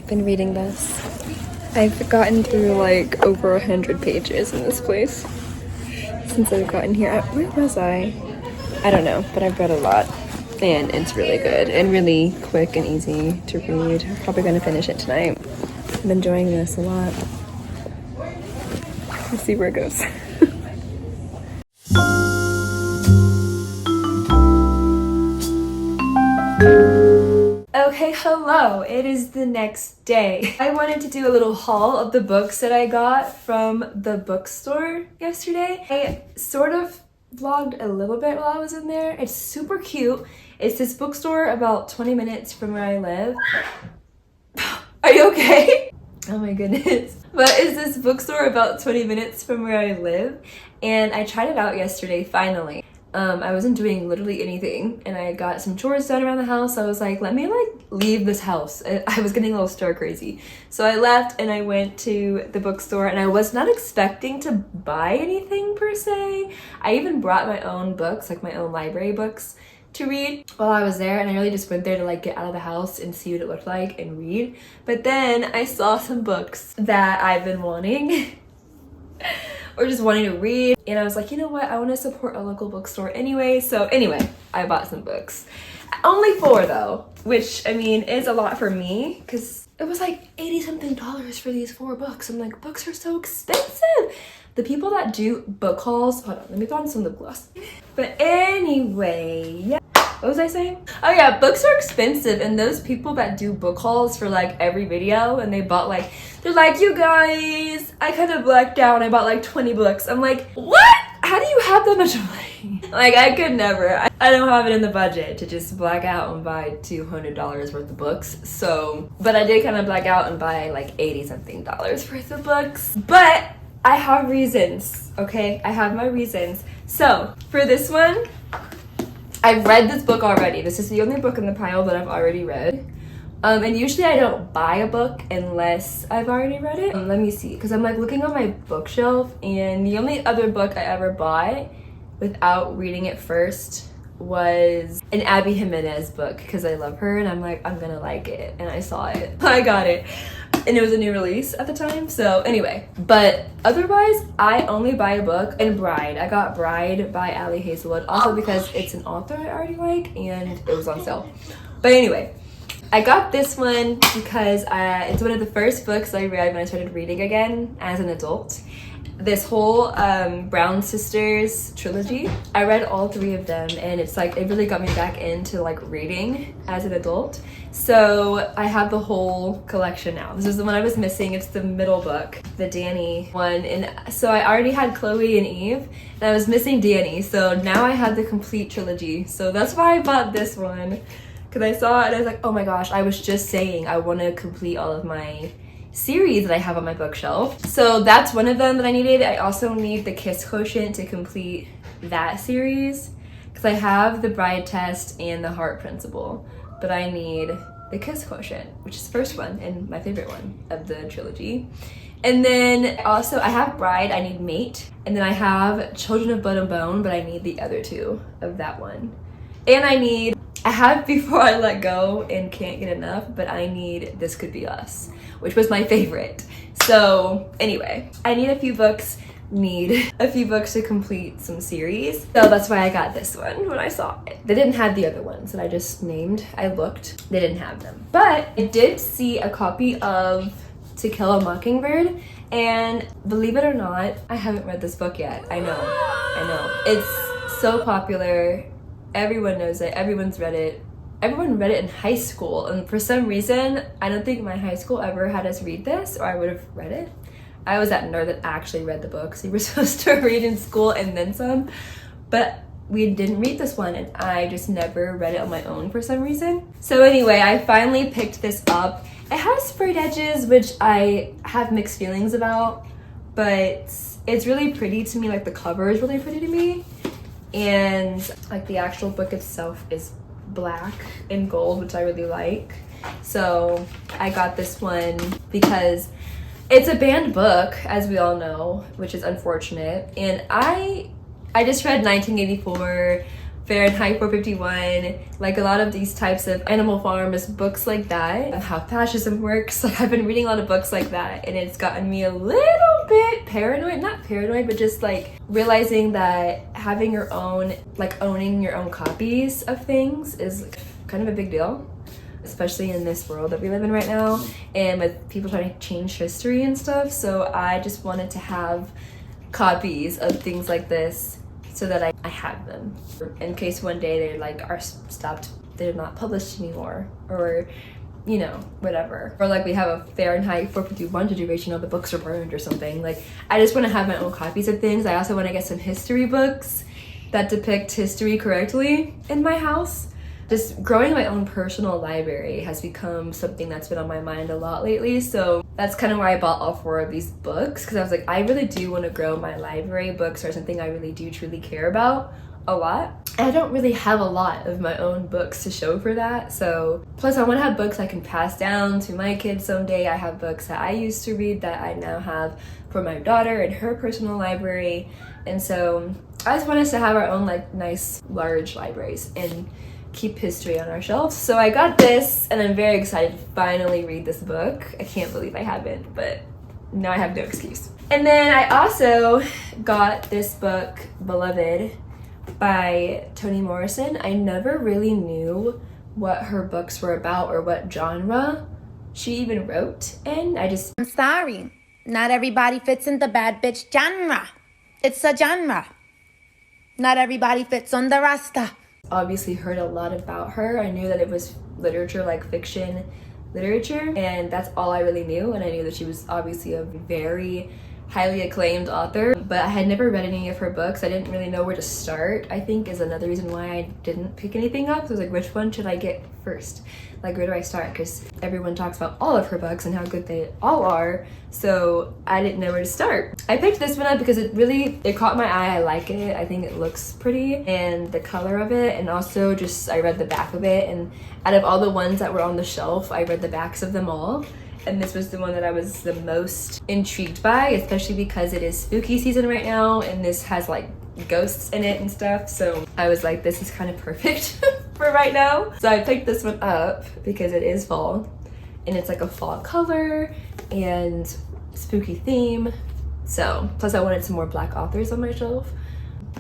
been reading this. I've gotten through like over 100 pages in this place since I've gotten here. Where was I? I don't know, but I've read a lot and it's really good and really quick and easy to read. I'm probably gonna finish it tonight. I'm enjoying this a lot. Let's see where it goes. Okay, hello, it is the next day. I wanted to do a little haul of the books that I got from the bookstore yesterday. I sort of vlogged a little bit while I was in there. It's super cute. It's this bookstore about 20 minutes from where I live. Are you okay? Oh my goodness. But it's this bookstore about 20 minutes from where I live, and I tried it out yesterday, finally. I wasn't doing literally anything and I got some chores done around the house. I was like, let me leave this house. I was getting a little stir crazy. So I left and I went to the bookstore, and I was not expecting to buy anything per se. I even brought my own books, like my own library books to read while I was there, and I really just went there to get out of the house and see what it looked like and read. But then I saw some books that I've been wanting or just wanting to read, and I was like, you know what, I want to support a local bookstore anyway. So anyway, I bought some books. Only 4 though, which I mean is a lot for me because it was like $80-something for these 4 books. I'm like, books are so expensive. The people that do book hauls, hold on, let me throw on some lip gloss. But anyway, yeah. What was I saying? Oh yeah, books are expensive, and those people that do book hauls for every video, and they bought they're like, you guys, I kind of blacked out, I bought 20 books. I'm like, what? How do you have that much money? I could never. I don't have it in the budget to just black out and buy $200 worth of books. So, but I did kind of black out and buy $80-something worth of books. But I have reasons, okay? I have my reasons. So, for this one, I've read this book already. This is the only book in the pile that I've already read. And usually I don't buy a book unless I've already read it. Let me see, because I'm looking on my bookshelf, and the only other book I ever bought without reading it first was an Abby Jimenez book, because I love her and I'm like, I'm gonna like it, and I saw it. I got it. And it was a new release at the time, so anyway. But otherwise, I only buy a book. And Bride, I got Bride by Ali Hazelwood, also because it's an author I already like and it was on sale. But anyway, I got this one because it's one of the first books I read when I started reading again as an adult. This whole Brown Sisters trilogy, I read all 3 of them, and it's it really got me back into reading as an adult. So I have the whole collection now. This is the one I was missing. It's the middle book, the Danny one. And so I already had Chloe and Eve, and I was missing Danny. So now I have the complete trilogy. So that's why I bought this one, because I saw it and I was like, oh my gosh, I was just saying I want to complete all of my series that I have on my bookshelf. So that's one of them that I needed. I also need the Kiss Quotient to complete that series, because I have the Bride Test and the Heart Principle, but I need the Kiss Quotient, which is the first one and my favorite one of the trilogy. And then also I have Bride, I need Mate, and then I have Children of Blood and Bone, but I need the other 2 of that one. And I have Before I Let Go and Can't Get Enough, but I need This Could Be Us, which was my favorite. So anyway, I need a few books to complete some series. So that's why I got this one when I saw it. They didn't have the other ones that I just named. I looked, they didn't have them. But I did see a copy of To Kill a Mockingbird, and believe it or not, I haven't read this book yet. I know. It's so popular. Everyone knows it. Everyone's read it. Everyone read it in high school, and for some reason, I don't think my high school ever had us read this, or I would have read it. I was that nerd that actually read the books. You were supposed to read in school and then some, but we didn't read this one, and I just never read it on my own for some reason. So anyway, I finally picked this up. It has sprayed edges, which I have mixed feelings about, but it's really pretty to me. The cover is really pretty to me, and the actual book itself is black and gold, which I really like. So I got this one because it's a banned book, as we all know, which is unfortunate. And I just read 1984 Fahrenheit 451, like a lot of these types of Animal Farm's books like that, of how fascism works. Like I've been reading a lot of books like that, and it's gotten me a little bit paranoid, not paranoid, but just like realizing that having your own, like owning your own copies of things is kind of a big deal, especially in this world that we live in right now, and with people trying to change history and stuff. So I just wanted to have copies of things like this so that I have them in case one day they're like they're not published anymore, or you know, whatever, or like we have a Fahrenheit 451 situation of the books are burned or something. Like I just want to have my own copies of things. I also want to get some history books that depict history correctly in my house. Just growing my own personal library has become something that's been on my mind a lot lately. So that's kind of why I bought all 4 of these books, because I was like, I really do want to grow my library. Books are something I really do truly care about a lot. I don't really have a lot of my own books to show for that. So plus I want to have books I can pass down to my kids someday. I have books that I used to read that I now have for my daughter in her personal library. And so I just want us to have our own like nice large libraries and keep history on our shelves. So I got this, and I'm very excited to finally read this book. I can't believe I haven't, but now I have no excuse. And then I also got this book, Beloved, by Toni Morrison. I never really knew what her books were about or what genre she even wrote in. I'm sorry, not everybody fits in the bad bitch genre. It's a genre. Not everybody fits on the roster. Obviously heard a lot about her. I knew that it was literature, like fiction literature, and that's all I really knew. And I knew that she was obviously a very highly acclaimed author, but I had never read any of her books. I didn't really know where to start, I think is another reason why I didn't pick anything up. So I was like, which one should I get first? Like, where do I start? Because everyone talks about all of her books and how good they all are, so I didn't know where to start. I picked this one up because it caught my eye. I like it. I think it looks pretty, and the color of it, and also just I read the back of it, and out of all the ones that were on the shelf, I read the backs of them all. And this was the one that I was the most intrigued by, especially because it is spooky season right now, and this has like ghosts in it and stuff. So I was like, this is kind of perfect for right now. So I picked this one up because it is fall, and it's like a fall color and spooky theme. So plus I wanted some more Black authors on my shelf.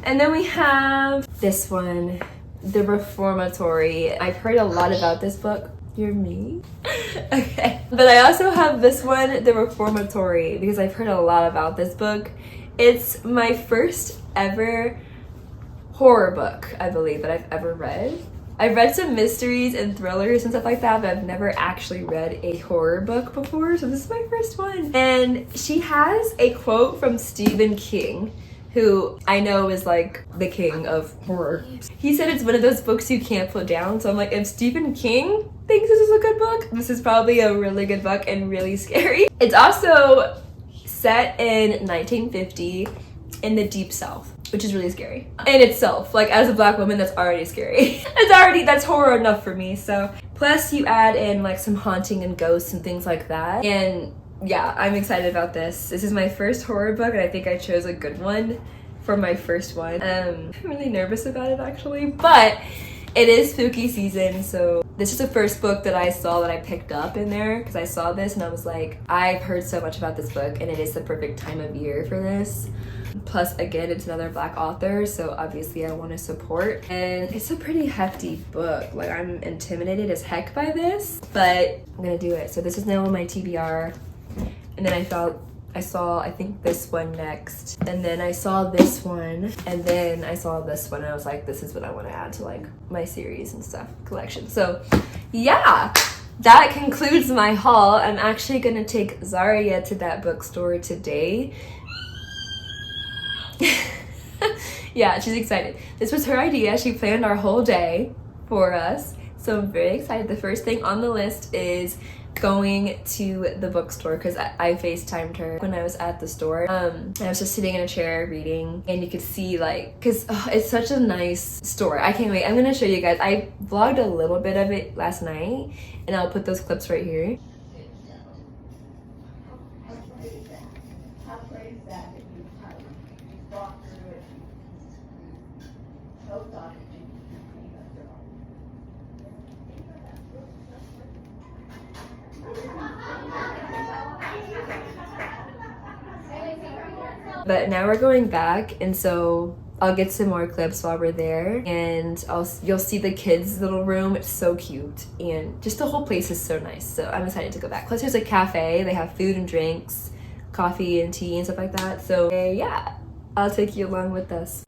And then we have this one, The Reformatory. I've heard a lot about this book. You're me? Okay. But I also have this one, The Reformatory, because I've heard a lot about this book. It's my first ever horror book, I believe, that I've ever read. I've read some mysteries and thrillers and stuff like that, but I've never actually read a horror book before, so this is my first one. And she has a quote from Stephen King, who I know is like the king of horror. He said it's one of those books you can't put down, so I'm like, if Stephen King thinks this is a good book, this is probably a really good book and really scary. It's also set in 1950 in the Deep South, which is really scary in itself. Like, as a Black woman, that's already scary. That's horror enough for me. So plus you add in like some haunting and ghosts and things like that, and yeah, I'm excited about this. This is my first horror book, and I think I chose a good one for my first one. I'm really nervous about it actually, but it is spooky season, so this is the first book that I saw that I picked up in there, because I saw this and I was like, I've heard so much about this book, and it is the perfect time of year for this. Plus, again, it's another Black author, so obviously I want to support. And it's a pretty hefty book. Like, I'm intimidated as heck by this, but I'm gonna do it. So this is now on my TBR. And then I saw, I think, this one next. And then I saw this one. And then I saw this one. And I was like, this is what I want to add to like my series and stuff collection. So yeah, that concludes my haul. I'm actually going to take Zaria to that bookstore today. Yeah, she's excited. This was her idea. She planned our whole day for us. So I'm very excited. The first thing on the list is going to the bookstore, because I FaceTimed her when I was at the store. I was just sitting in a chair reading, and you could see like, because it's such a nice store. I can't wait. I'm gonna show you guys. I vlogged a little bit of it last night, and I'll put those clips right here. But now we're going back, and so I'll get some more clips while we're there, and you'll see the kids' little room. It's so cute, and just the whole place is so nice. So I'm excited to go back. Plus there's a cafe. They have food and drinks, coffee and tea and stuff like that. So yeah, I'll take you along with us.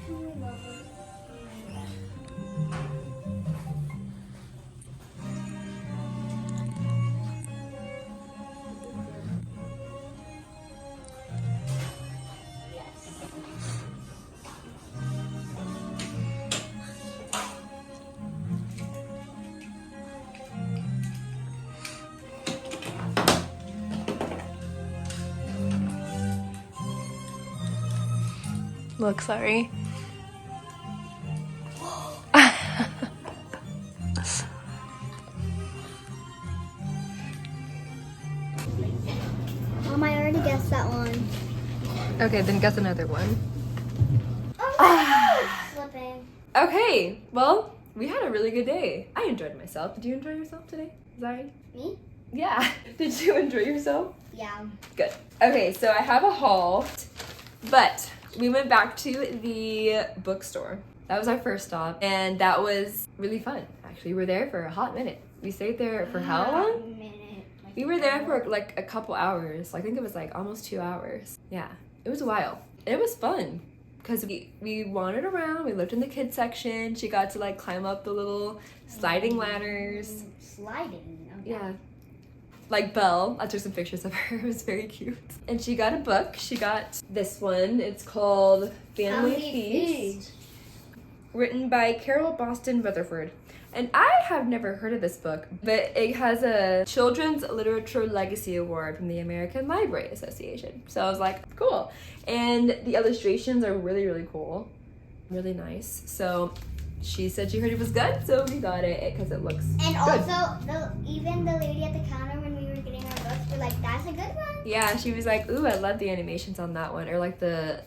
Look, sorry. Mom, I already guessed that one. Okay, then guess another one. Oh my God, slipping. Okay, well, we had a really good day. I enjoyed myself. Did you enjoy yourself today? Sorry. Me? Yeah. Did you enjoy yourself? Yeah. Good. Okay, so I have a haul, but we went back to the bookstore. That was our first stop, and that was really fun. Actually, we were there for a hot minute. We stayed there for how long? We were there for like a couple hours. I think it was like almost 2 hours. Yeah, it was a while. It was fun because we wandered around. We looked in the kids section. She got to like climb up the little sliding ladders. Sliding? Okay. Yeah. Like Belle. I took some pictures of her. It was very cute. And she got a book. She got this one. It's called Family Feast. Written by Carol Boston Rutherford. And I have never heard of this book, but it has a Children's Literature Legacy Award from the American Library Association. So I was like, cool. And the illustrations are really, really cool. Really nice. So she said she heard it was good, so we got it because it looks And good. also, even the lady at the counter when we were getting our books were like, that's a good one. Yeah, she was like, ooh, I love the animations on that one, or like the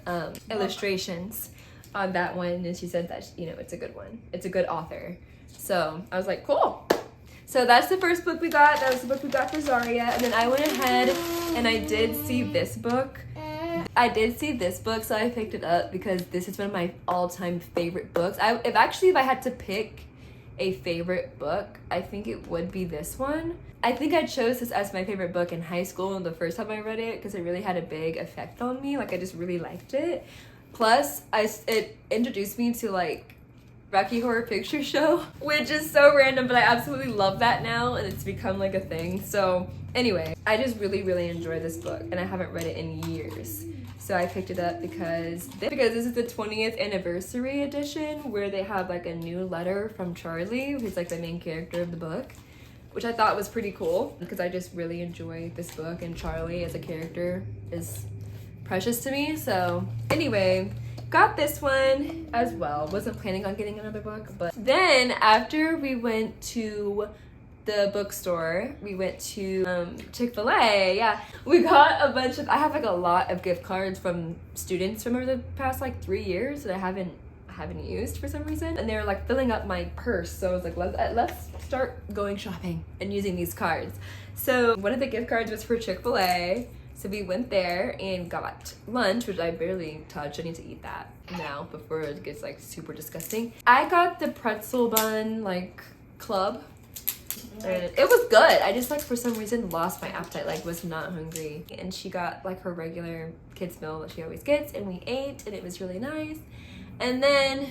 illustrations on that one. And she said that, you know, it's a good one. It's a good author. So I was like, cool. So that's the first book we got. That was the book we got for Zaria. And then I went ahead and I did see this book. So I picked it up because this is one of my all-time favorite books. If I had to pick a favorite book, I think it would be this one. I think I chose this as my favorite book in high school the first time I read it because it really had a big effect on me. Like I just really liked it. Plus, it introduced me to like Rocky Horror Picture Show, which is so random, but I absolutely love that now, and it's become like a thing. So anyway, I just really, really enjoy this book, and I haven't read it in years. So I picked it up because this is the 20th anniversary edition where they have like a new letter from Charlie, who's like the main character of the book, which I thought was pretty cool because I just really enjoy this book, and Charlie as a character is precious to me. So anyway, got this one as well. Wasn't planning on getting another book, but then after we went to the bookstore, we went to Chick-fil-A. Yeah, we got a bunch of, I have like a lot of gift cards from students from over the past like 3 years that I haven't used for some reason, and they were like filling up my purse. So I was like, let's start going shopping and using these cards. So one of the gift cards was for Chick-fil-A. So we went there and got lunch, which I barely touched. I need to eat that now before it gets like super disgusting. I got the pretzel bun like club, and it was good. I just like for some reason lost my appetite, like was not hungry. And she got like her regular kids meal that she always gets, and we ate, and it was really nice. And then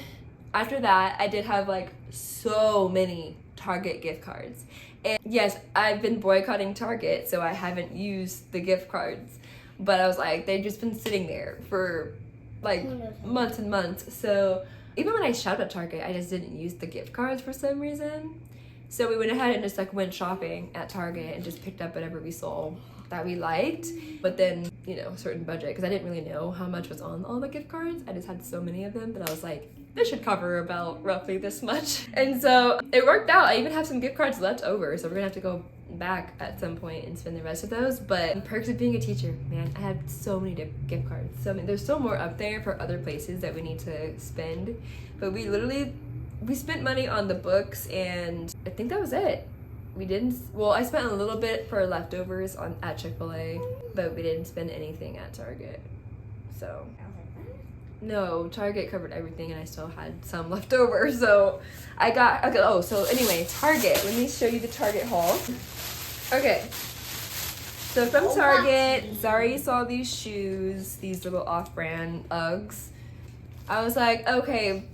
after that, I did have like so many Target gift cards. And yes, I've been boycotting Target, so I haven't used the gift cards. But I was like, they've just been sitting there for like months and months. So even when I shopped at Target, I just didn't use the gift cards for some reason. So we went ahead and just like went shopping at Target and just picked up whatever we saw that we liked. But then, you know, certain budget, because I didn't really know how much was on all the gift cards. I just had so many of them, but I was like, this should cover about roughly this much. And so it worked out. I even have some gift cards left over, so we're gonna have to go back at some point and spend the rest of those. But perks of being a teacher, man, I have so many gift cards. So I mean, there's still more up there for other places that we need to spend, but we spent money on the books, and I think that was it. I spent a little bit for leftovers at Chick-fil-A, but we didn't spend anything at Target. So no, Target covered everything and I still had some left over. So I got, okay, oh, so anyway, Target. Let me show you the Target haul. Okay. So from Target, Zari saw these shoes, these little off-brand Uggs. I was like, okay,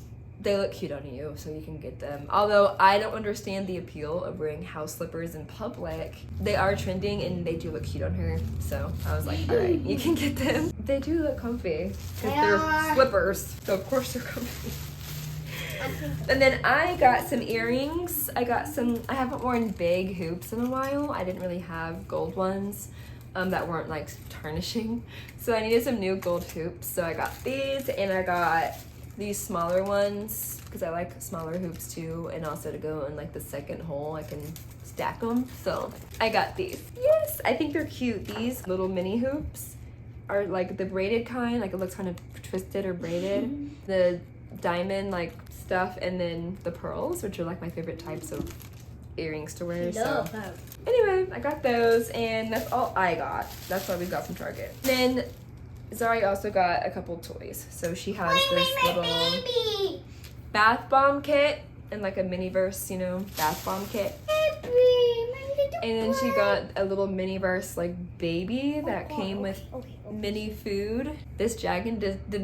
they look cute on you, so you can get them. Although I don't understand the appeal of wearing house slippers in public. They are trending and they do look cute on her. So I was like, all right, you can get them. They do look comfy because they're slippers. So of course they're comfy. And then I got some earrings. I haven't worn big hoops in a while. I didn't really have gold ones that weren't like tarnishing. So I needed some new gold hoops. So I got these and I got these smaller ones because I like smaller hoops too, and also to go in like the second hole I can stack them. So I got these. Yes, I think they're cute. These little mini hoops are like the braided kind, like it looks kind of twisted or braided. The diamond like stuff, and then the pearls, which are like my favorite types of earrings to wear. So anyway, I got those and that's all I got. That's what we got from Target. Then Zari also got a couple toys. So she has this little bath bomb kit and like a mini-verse, you know, bath bomb kit. And then she got a little mini-verse like baby that came with mini food. This dragon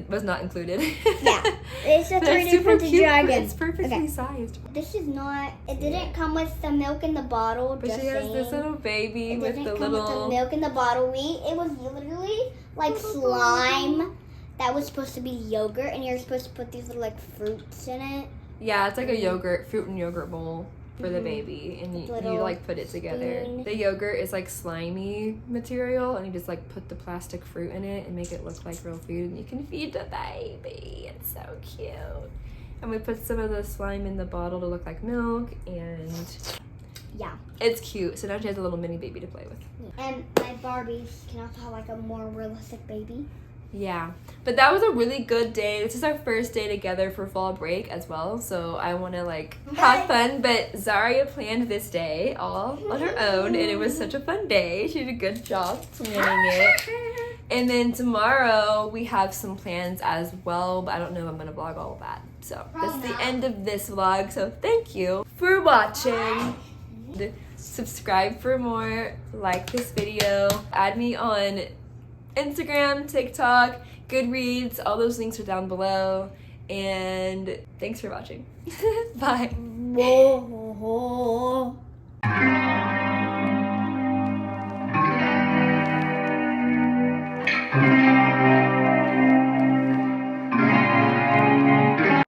was not included. Yeah, it's a 3D printed dragon. It's perfectly sized. This is not, it didn't come with the milk in the bottle. But she has this little baby with the little... with the milk in the bottle. It was literally like slime that was supposed to be yogurt, and you're supposed to put these little like fruits in it. Yeah, it's like a fruit and yogurt bowl for the baby, and you like put it together. spoon. The yogurt is like slimy material, and you just like put the plastic fruit in it and make it look like real food, and you can feed the baby. It's so cute. And we put some of the slime in the bottle to look like milk, and Yeah. it's cute. So now she has a little mini baby to play with. And my Barbies can also have like a more realistic baby. Yeah, but that was a really good day. This is our first day together for fall break as well, so I want to like have fun. But Zaria planned this day all on her own, and it was such a fun day. She did a good job planning it. And then tomorrow we have some plans as well, but I don't know if I'm gonna vlog all of that. So that's the end of this vlog. So thank you for watching. Subscribe for more. Like this video. Add me on Instagram, TikTok, Goodreads, all those links are down below. And thanks for watching. Bye.